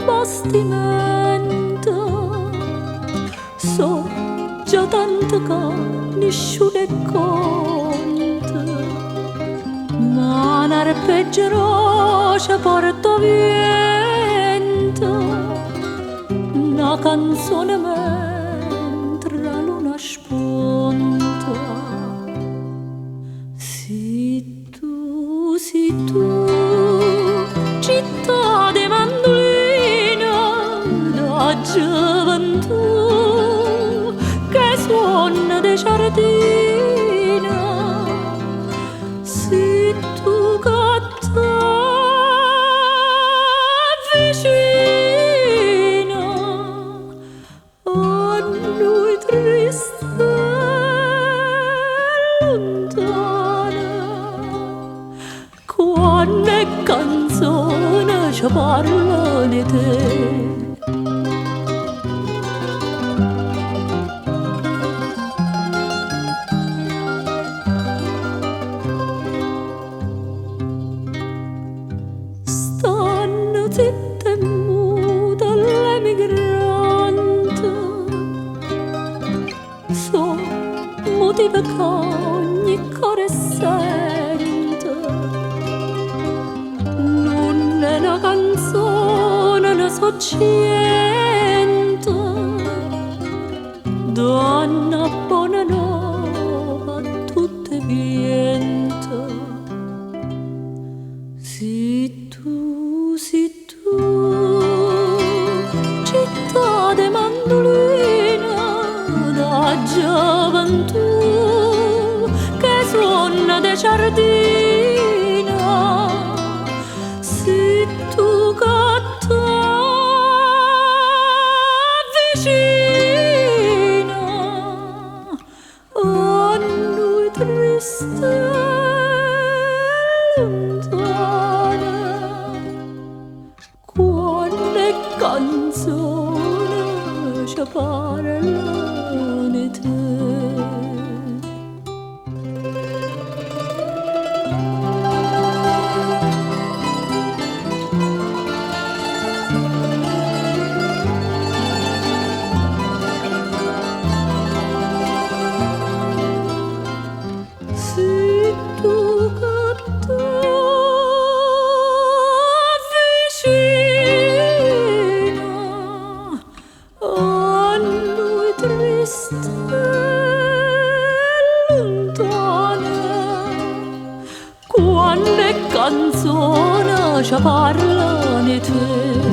bastimento. So già tanto che nessuno è conto, ma un arpeggio ci porta vento, una canzone mentre la luna spunta. Sì tu, città di mandolina da gioventù, che suona di giardina, sì tu che t'avvicina a noi triste e lontana, quando è canzone ci parla di te. Stanno zitte e muta l'emigrante, so motivo che ogni cuore sente, non è una canzone, ne so cento, donna buona nuova a tutte viento. Sì tu, città di mandolina da gioventù, che suona di giardina, sì tu che t'avvicina a noi triste e lontana, quando è canzone ci parla di te. Sì tu che t'avvicina a noi triste e lontana, quando è canzone ci parla di te.